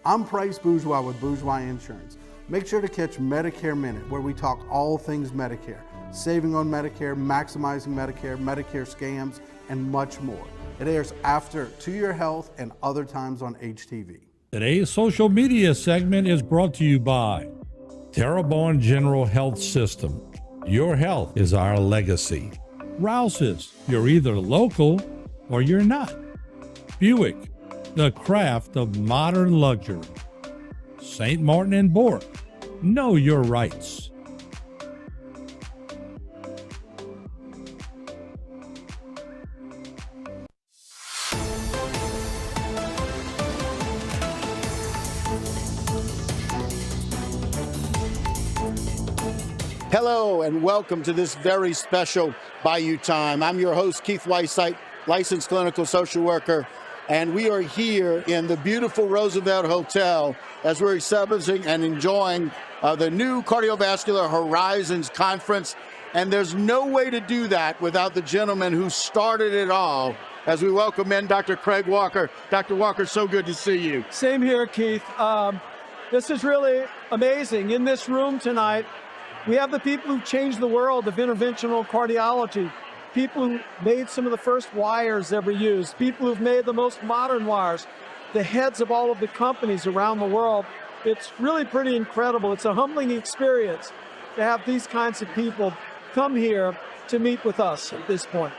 I'm Price Bourgeois with Bourgeois Insurance. Make sure to catch Medicare Minute, where we talk all things Medicare, saving on Medicare, maximizing Medicare, Medicare scams, and much more. It airs after To Your Health and other times on HTV. Today's social media segment is brought to you by Terrebonne General Health System. Your health is our legacy. Rouse's, you're either local or you're not. Buick, the craft of modern luxury. St. Martin and Bork, know your rights. Hello and welcome to this very special Bayou Time. I'm your host, Keith Weissite, licensed clinical social worker, and we are here in the beautiful Roosevelt Hotel as we're celebrating and enjoying the new Cardiovascular Horizons Conference. And there's no way to do that without the gentleman who started it all. As we welcome in Dr. Craig Walker. Dr. Walker, so good to see you. Same here, Keith. This is really amazing. In this room tonight, we have the people who've changed the world of interventional cardiology, people who made some of the first wires ever used, people who've made the most modern wires, the heads of all of the companies around the world. It's really pretty incredible. It's a humbling experience to have these kinds of people come here to meet with us at this point.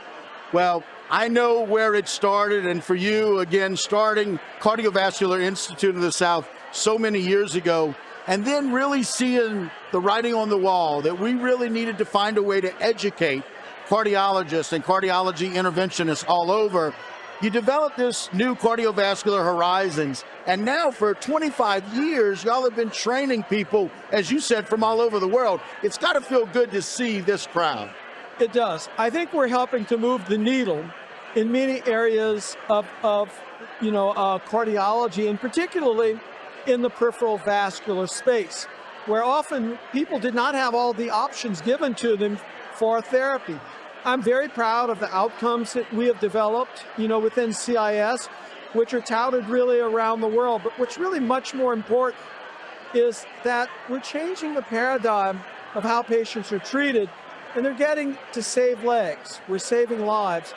Well, I know where it started, and for you, again, starting Cardiovascular Institute of the South so many years ago, and then really seeing the writing on the wall that we really needed to find a way to educate cardiologists and cardiology interventionists all over. You developed this new Cardiovascular Horizons, and now for 25 years, y'all have been training people, as you said, from all over the world. It's got to feel good to see this crowd. It does. I think we're helping to move the needle in many areas of cardiology, and particularly in the peripheral vascular space, where often people did not have all the options given to them for therapy. I'm very proud of the outcomes that we have developed, within CIS, which are touted really around the world. But what's really much more important is that we're changing the paradigm of how patients are treated, and they're getting to save legs. We're saving lives.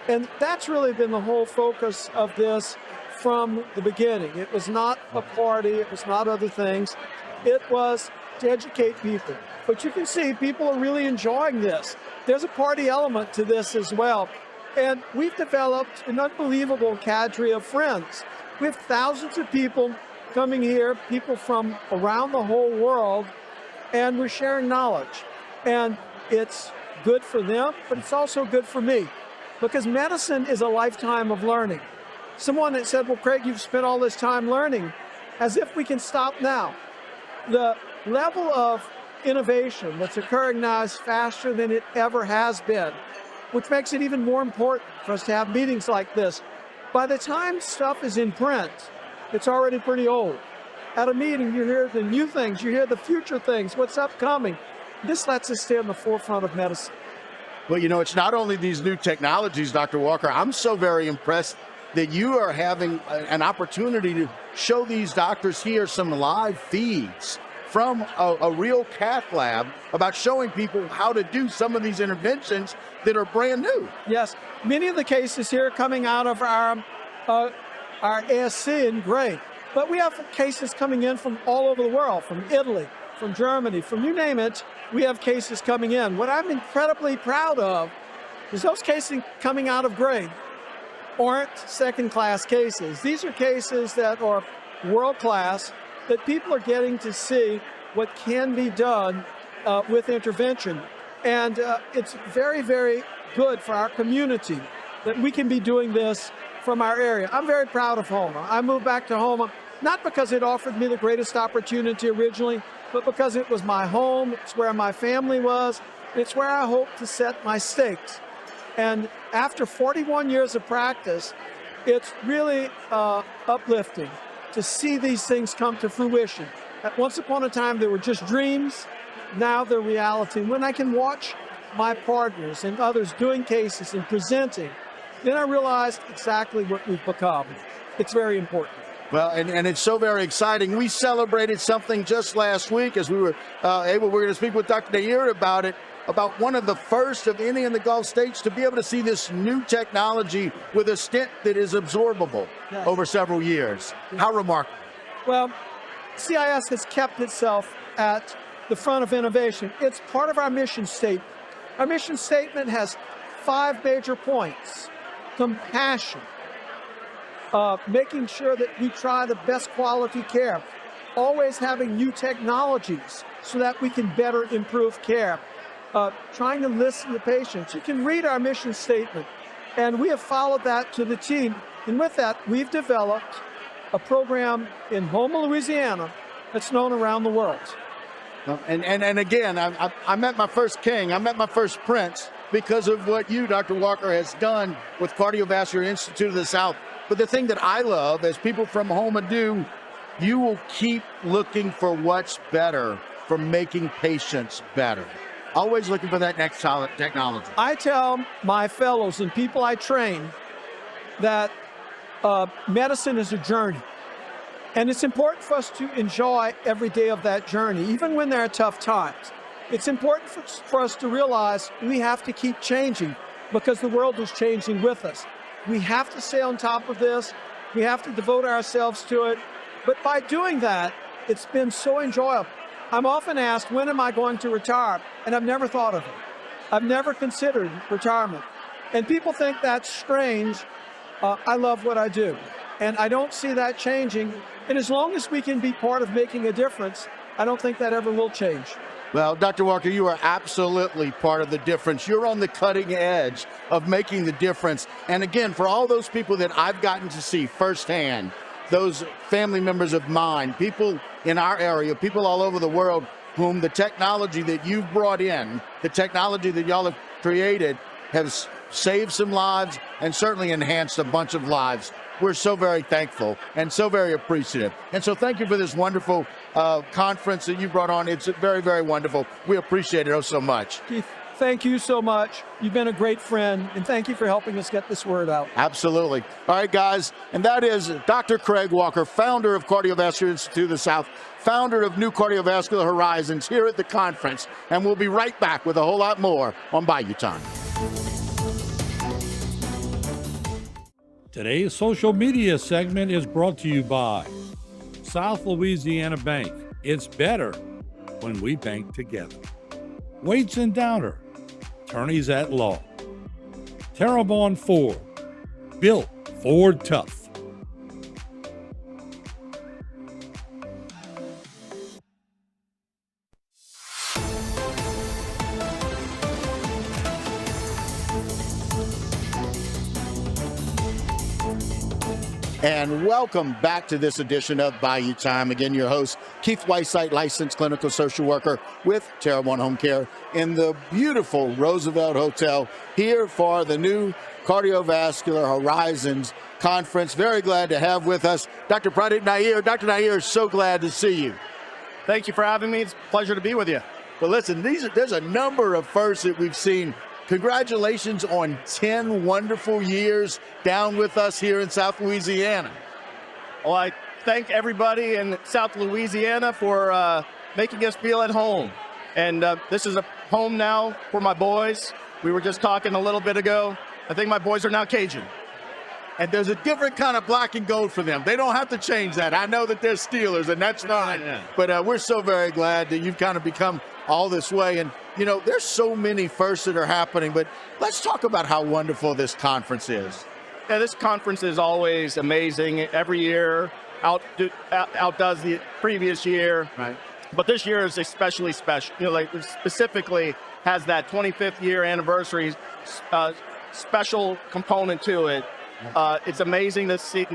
And that's really been the whole focus of this from the beginning. It was not a party, it was not other things. It was to educate people. But you can see people are really enjoying this. There's a party element to this as well. And we've developed an unbelievable cadre of friends. We have thousands of people coming here, people from around the whole world, and we're sharing knowledge. And it's good for them, but it's also good for me, because medicine is a lifetime of learning. Someone that said, well, Craig, you've spent all this time learning, as if we can stop now. The level of innovation that's occurring now is faster than it ever has been, which makes it even more important for us to have meetings like this. By the time stuff is in print, it's already pretty old. At a meeting, you hear the new things, you hear the future things, what's upcoming. This lets us stay on the forefront of medicine. Well, it's not only these new technologies, Dr. Walker. I'm so very impressed that you are having an opportunity to show these doctors here some live feeds from a real cath lab about showing people how to do some of these interventions that are brand new. Yes, many of the cases here coming out of our ASC in Gray, but we have cases coming in from all over the world, from Italy, from Germany, from you name it, we have cases coming in. What I'm incredibly proud of is those cases coming out of Gray aren't second-class cases. These are cases that are world-class, that people are getting to see what can be done with intervention. And it's very, very good for our community that we can be doing this from our area. I'm very proud of Houma. I moved back to Houma, not because it offered me the greatest opportunity originally, but because it was my home, it's where my family was, it's where I hope to set my stakes. And after 41 years of practice, it's really uplifting to see these things come to fruition. Once upon a time, they were just dreams. Now they're reality. When I can watch my partners and others doing cases and presenting, then I realized exactly what we've become. It's very important. Well, and it's so very exciting. We celebrated something just last week as we were we're going to speak with Dr. Nair about it, about one of the first of any in the Gulf states to be able to see this new technology with a stent that is absorbable over several years. How remarkable. Well, CIS has kept itself at the front of innovation. It's part of our mission statement. Our mission statement has 5 major points: compassion, making sure that we try the best quality care, always having new technologies so that we can better improve care, trying to listen to patients. You can read our mission statement, and we have followed that to the T. And with that, we've developed a program in Houma, Louisiana, that's known around the world. And again, I met my first king, I met my first prince because of what you, Dr. Walker, has done with Cardiovascular Institute of the South. But the thing that I love, as people from Houma do, you will keep looking for what's better for making patients better. Always looking for that next solid technology. I tell my fellows and people I train that medicine is a journey. And it's important for us to enjoy every day of that journey, even when there are tough times. It's important for us to realize we have to keep changing because the world is changing with us. We have to stay on top of this. We have to devote ourselves to it. But by doing that, it's been so enjoyable. I'm often asked, when am I going to retire? And I've never thought of it. I've never considered retirement. And people think that's strange. I love what I do. And I don't see that changing. And as long as we can be part of making a difference, I don't think that ever will change. Well, Dr. Walker, you are absolutely part of the difference. You're on the cutting edge of making the difference. And again, for all those people that I've gotten to see firsthand, those family members of mine, people in our area, people all over the world, whom the technology that you've brought in, the technology that y'all have created, has saved some lives and certainly enhanced a bunch of lives. We're so very thankful and so very appreciative. And so thank you for this wonderful conference that you brought on. It's very, very wonderful. We appreciate it oh so much. Keith, thank you so much. You've been a great friend, and thank you for helping us get this word out. Absolutely. All right, guys, and that is Dr. Craig Walker, founder of Cardiovascular Institute of the South, founder of New Cardiovascular Horizons here at the conference, and we'll be right back with a whole lot more on Bayou Time. Today's social media segment is brought to you by South Louisiana Bank. It's better when we bank together. Waits and Downer, attorneys at law. Terrebonne Ford, built Ford tough. And welcome back to this edition of Bayou Time. Again, your host, Keith Whiteside, licensed clinical social worker with Terrebonne Home Care in the beautiful Roosevelt Hotel here for the new Cardiovascular Horizons Conference. Very glad to have with us Dr. Pradeep Nair. Dr. Nair, so glad to see you. Thank you for having me. It's a pleasure to be with you. Well, listen, there's a number of firsts that we've seen. Congratulations on 10 wonderful years down with us here in South Louisiana. Well, I thank everybody in South Louisiana for making us feel at home. And this is a home now for my boys. We were just talking a little bit ago. I think my boys are now Cajun. And there's a different kind of black and gold for them. They don't have to change that. I know that they're Steelers, and that's fine. Yeah. But we're so very glad that you've kind of become all this way. And, you know, there's so many firsts that are happening. But let's talk about how wonderful this conference is. Yeah, this conference is always amazing. Every year outdoes the previous year. Right. But this year is especially special. You know, like specifically has that 25th year anniversary special component to it. It's amazing to see,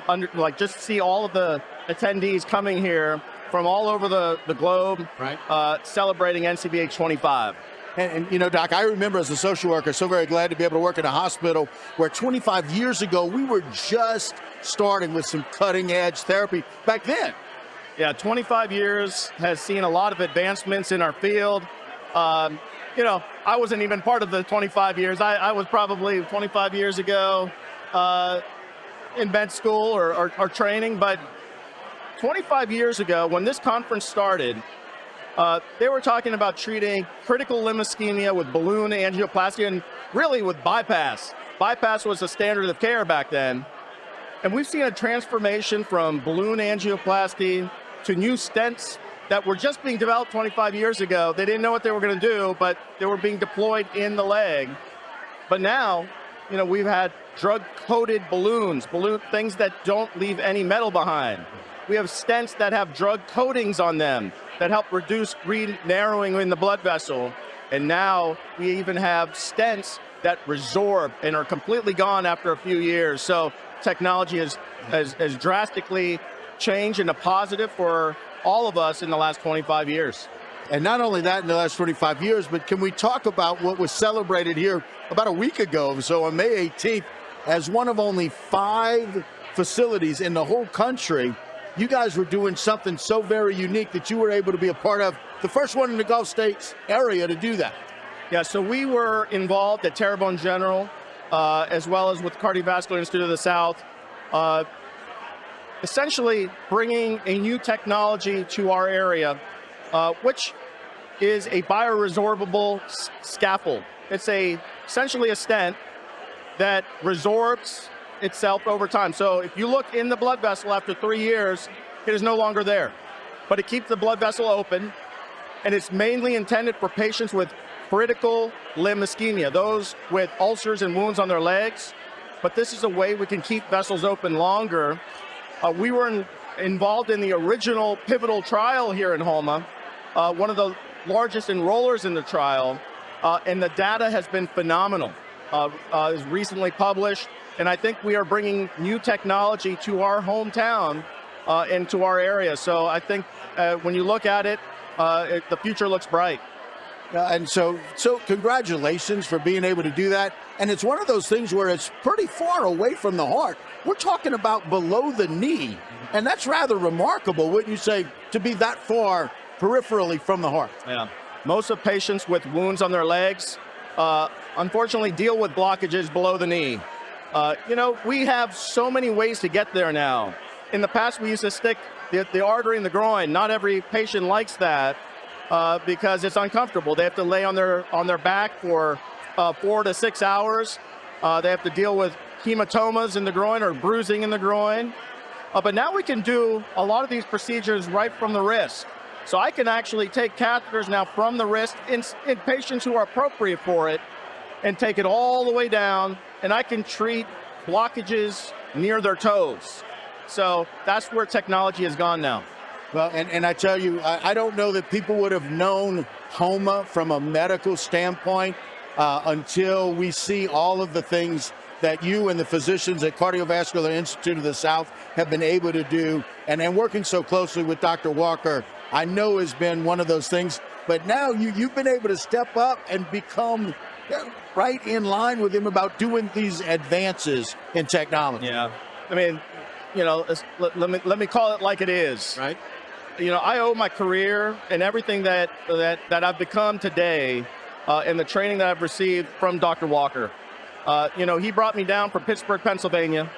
just see all of the attendees coming here from all over the globe, right? Celebrating NCBH 25. And, you know, Doc, I remember as a social worker, so very glad to be able to work in a hospital where 25 years ago, we were just starting with some cutting edge therapy back then. Yeah, 25 years has seen a lot of advancements in our field. You know, I wasn't even part of the 25 years. I was probably 25 years ago in med school or training, but 25 years ago, when this conference started, they were talking about treating critical limb ischemia with balloon angioplasty and really with bypass. Bypass was the standard of care back then. And we've seen a transformation from balloon angioplasty to new stents that were just being developed 25 years ago. They didn't know what they were going to do, but they were being deployed in the leg. But now, we've had drug-coated balloons, things that don't leave any metal behind. We have stents that have drug coatings on them that help reduce narrowing in the blood vessel. And now we even have stents that resorb and are completely gone after a few years. So technology has drastically changed in a positive for all of us in the last 25 years. And not only that in the last 25 years, but can we talk about what was celebrated here about a week ago, so on May 18th, as one of only 5 facilities in the whole country, you guys were doing something so very unique that you were able to be a part of the first one in the Gulf States area to do that. Yeah, so we were involved at Terrebonne General, as well as with Cardiovascular Institute of the South, essentially bringing a new technology to our area, which is a bioresorbable scaffold. It's essentially a stent that resorbs itself over time. So if you look in the blood vessel after 3 years, it is no longer there. But it keeps the blood vessel open, and it's mainly intended for patients with critical limb ischemia, those with ulcers and wounds on their legs. But this is a way we can keep vessels open longer. We were involved in the original pivotal trial here in Houma, one of the largest enrollers in the trial, and the data has been phenomenal. Is recently published, and I think we are bringing new technology to our hometown and to our area. So I think when you look at it, the future looks bright. And so congratulations for being able to do that. And it's one of those things where it's pretty far away from the heart. We're talking about below the knee, and that's rather remarkable, wouldn't you say, to be that far peripherally from the heart? Yeah. Most of patients with wounds on their legs, unfortunately, deal with blockages below the knee. We have so many ways to get there now. In the past, we used to stick the artery in the groin. Not every patient likes that because it's uncomfortable. They have to lay on their back for 4 to 6 hours. They have to deal with hematomas in the groin or bruising in the groin. But now we can do a lot of these procedures right from the wrist. So I can actually take catheters now from the wrist in patients who are appropriate for it and take it all the way down, and I can treat blockages near their toes. So that's where technology has gone now. Well, and I tell you, I don't know that people would have known Houma from a medical standpoint until we see all of the things that you and the physicians at Cardiovascular Institute of the South have been able to do. And working so closely with Dr. Walker, I know has been one of those things. But now you've been able to step up and become right in line with him about doing these advances in technology. Yeah. I mean, let me call it like it is. Right. I owe my career and everything that I've become today and the training that I've received from Dr. Walker. He brought me down from Pittsburgh, Pennsylvania.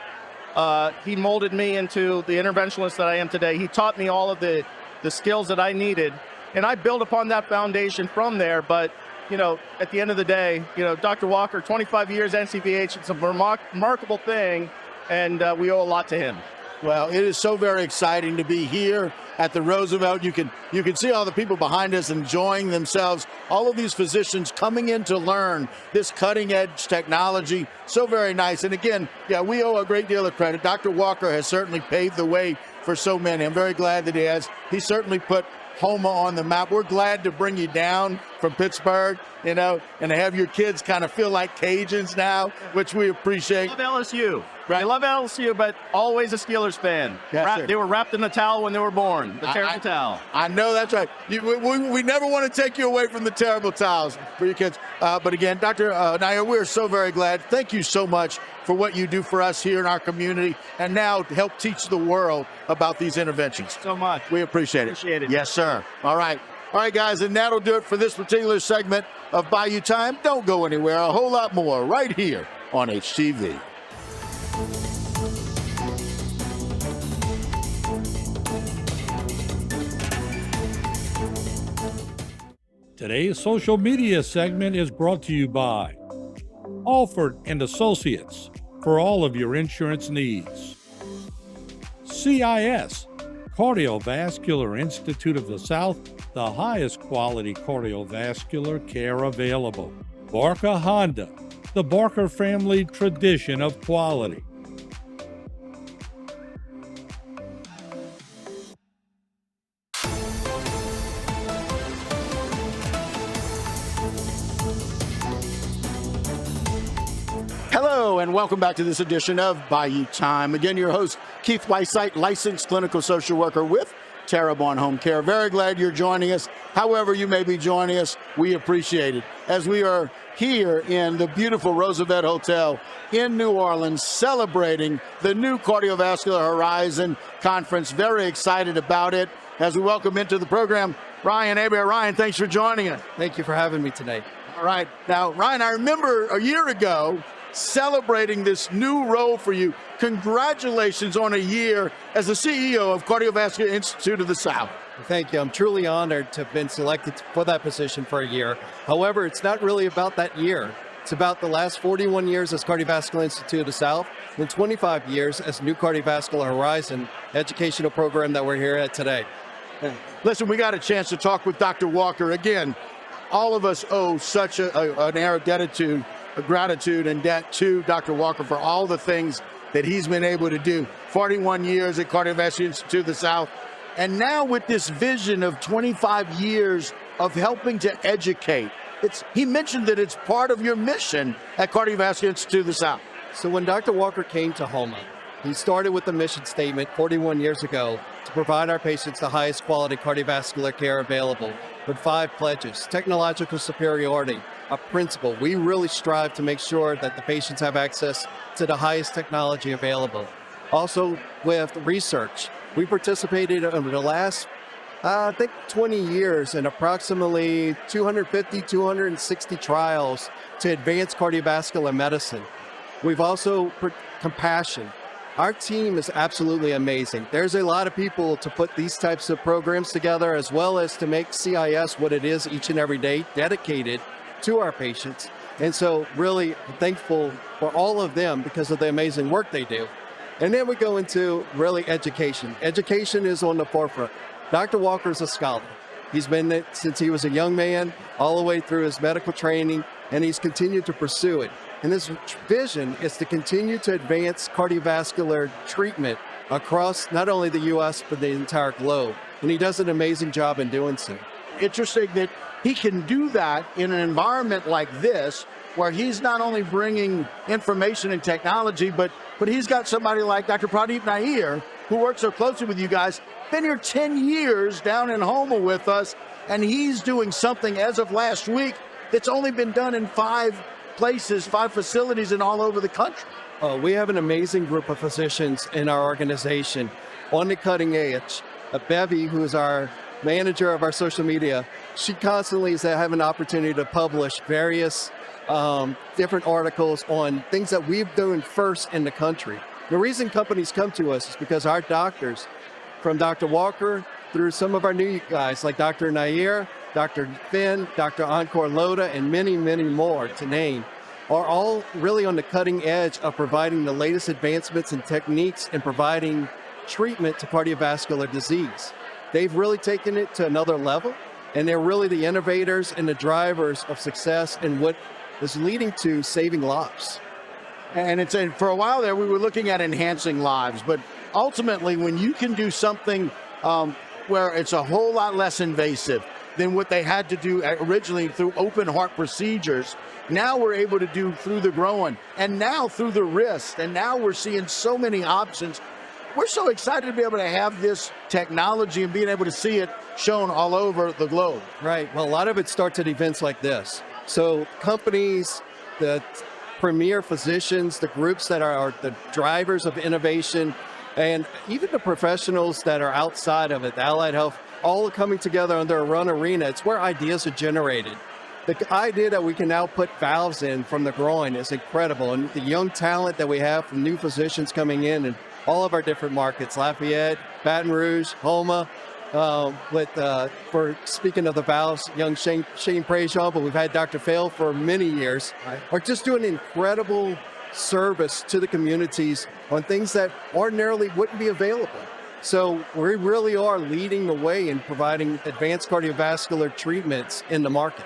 He molded me into the interventionalist that I am today. He taught me all of the skills that I needed, and I built upon that foundation from there. But, at the end of the day, Dr. Walker, 25 years NCVH, it's a remarkable thing, and we owe a lot to him. Well, it is so very exciting to be here at the Roosevelt. You can see all the people behind us enjoying themselves. All of these physicians coming in to learn this cutting-edge technology. So very nice. And again, we owe a great deal of credit. Dr. Walker has certainly paved the way for so many. I'm very glad that he has. He certainly put Houma on the map. We're glad to bring you down from Pittsburgh, and to have your kids kind of feel like Cajuns now, which we appreciate. I love LSU. Right. I love LSU, but always a Steelers fan. Yes, they were wrapped in the towel when they were born, the terrible towel. I know that's right. We never want to take you away from the terrible towels for your kids. But again, Dr. Nair, we're so very glad. Thank you so much for what you do for us here in our community, and now to help teach the world about these interventions. So much. We appreciate it. Appreciate it. Yes, sir. All right, guys, and that'll do it for this particular segment of Bayou Time. Don't go anywhere. A whole lot more right here on HTV. Today's social media segment is brought to you by Alford and Associates for all of your insurance needs. CIS, Cardiovascular Institute of the South, the highest quality cardiovascular care available. Barker Honda, the Barker family tradition of quality. Hello, and welcome back to this edition of Bayou Time. Again, your host, Keith Weissite, licensed clinical social worker with Terrebonne Home Care. Very glad you're joining us. However you may be joining us, we appreciate it. As we are here in the beautiful Roosevelt Hotel in New Orleans, celebrating the new Cardiovascular Horizon Conference. Very excited about it. As we welcome into the program, Ryan Aber. Ryan, thanks for joining us. Thank you for having me today. All right. Now, Ryan, I remember a year ago celebrating this new role for you. Congratulations on a year as the CEO of Cardiovascular Institute of the South. Thank you. I'm truly honored to have been selected for that position for a year. However, it's not really about that year. It's about the last 41 years as Cardiovascular Institute of the South and 25 years as New Cardiovascular Horizon educational program that we're here at today. Listen, we got a chance to talk with Dr. Walker. Again, all of us owe such an air of gratitude and debt to Dr. Walker for all the things that he's been able to do. 41 years at Cardiovascular Institute of the South. And now with this vision of 25 years of helping to educate. He mentioned that it's part of your mission at Cardiovascular Institute of the South. So when Dr. Walker came to Houma, he started with the mission statement 41 years ago to provide our patients the highest quality cardiovascular care available with 5 pledges: technological superiority, a principle. We really strive to make sure that the patients have access to the highest technology available. Also with research, we participated over the last, 20 years in approximately 250, 260 trials to advance cardiovascular medicine. We've also compassion. Our team is absolutely amazing. There's a lot of people to put these types of programs together, as well as to make CIS what it is each and every day, dedicated to our patients. And so really thankful for all of them because of the amazing work they do. And then we go into really education. Education is on the forefront. Dr. Walker is a scholar. He's been it since he was a young man, all the way through his medical training, and he's continued to pursue it. And his vision is to continue to advance cardiovascular treatment across not only the U.S., but the entire globe. And he does an amazing job in doing so. Interesting that he can do that in an environment like this, where he's not only bringing information and technology, but he's got somebody like Dr. Pradeep Nair, who works so closely with you guys, been here 10 years down in Houma with us, and he's doing something as of last week that's only been done in 5 places, 5 facilities, and all over the country. We have an amazing group of physicians in our organization on the cutting edge. Bevy, who is our manager of our social media, she constantly is having an opportunity to publish various different articles on things that we've done first in the country. The reason companies come to us is because our doctors, from Dr. Walker through some of our new guys like Dr. Nair, Dr. Finn, Dr. Encore Loda, and many, many more to name, are all really on the cutting edge of providing the latest advancements and techniques and providing treatment to cardiovascular disease. They've really taken it to another level, and they're really the innovators and the drivers of success and what is leading to saving lives. And for a while there, we were looking at enhancing lives, but ultimately, when you can do something where it's a whole lot less invasive than what they had to do originally through open heart procedures, now we're able to do through the groin, and now through the wrist, and now we're seeing so many options. We're so excited to be able to have this technology and being able to see it shown all over the globe. Right. Well, a lot of it starts at events like this. So companies, the premier physicians, the groups that are the drivers of innovation, and even the professionals that are outside of it, the allied health, all coming together under a run arena. It's where ideas are generated. The idea that we can now put valves in from the groin is incredible. And the young talent that we have from new physicians coming in and all of our different markets, Lafayette, Baton Rouge, Houma, for speaking of the valves, young Shane Prejean, but we've had Dr. Fail for many years, are just doing incredible service to the communities on things that ordinarily wouldn't be available. So we really are leading the way in providing advanced cardiovascular treatments in the market.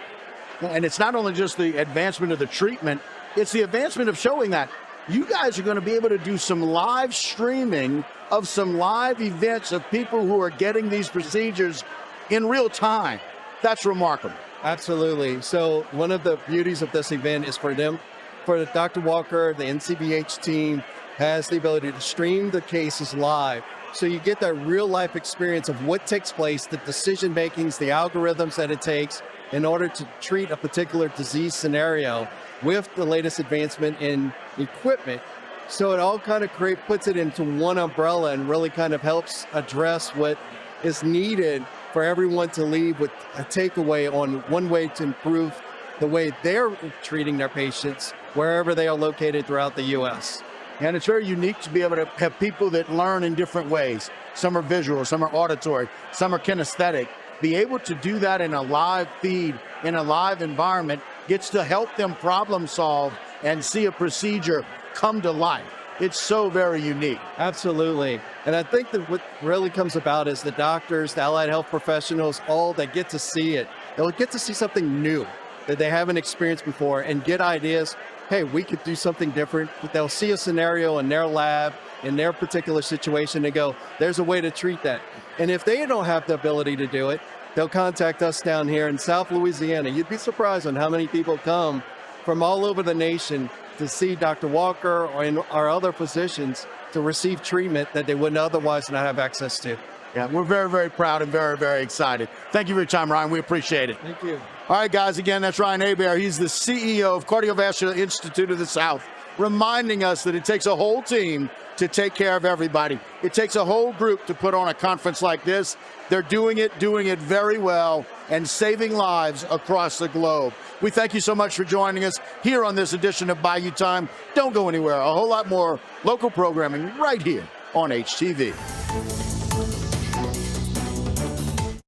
And it's not only just the advancement of the treatment, it's the advancement of showing that you guys are going to be able to do some live streaming of some live events of people who are getting these procedures in real time. That's remarkable. Absolutely. So one of the beauties of this event is for Dr. Walker, the NCBH team has the ability to stream the cases live. So you get that real life experience of what takes place, the decision makings, the algorithms that it takes in order to treat a particular disease scenario with the latest advancement in equipment. So it all kind of puts it into one umbrella and really kind of helps address what is needed for everyone to leave with a takeaway on one way to improve the way they're treating their patients wherever they are located throughout the U.S. And it's very unique to be able to have people that learn in different ways. Some are visual, some are auditory, some are kinesthetic. Be able to do that in a live feed, in a live environment, gets to help them problem solve and see a procedure come to life. It's so very unique. Absolutely. And I think that what really comes about is the doctors, the allied health professionals, all that get to see it. They'll get to see something new that they haven't experienced before and get ideas. Hey, we could do something different. They'll see a scenario in their lab, in their particular situation, and go, there's a way to treat that. And if they don't have the ability to do it, they'll contact us down here in South Louisiana. You'd be surprised on how many people come from all over the nation to see Dr. Walker or our other physicians to receive treatment that they wouldn't otherwise not have access to. Yeah, we're very, very proud and very, very excited. Thank you for your time, Ryan. We appreciate it. Thank you. All right, guys, again, that's Ryan Hebert. He's the CEO of Cardiovascular Institute of the South, reminding us that it takes a whole team to take care of everybody. It takes a whole group to put on a conference like this. They're doing it very well, and saving lives across the globe. We thank you so much for joining us here on this edition of Bayou Time. Don't go anywhere. A whole lot more local programming right here on HTV.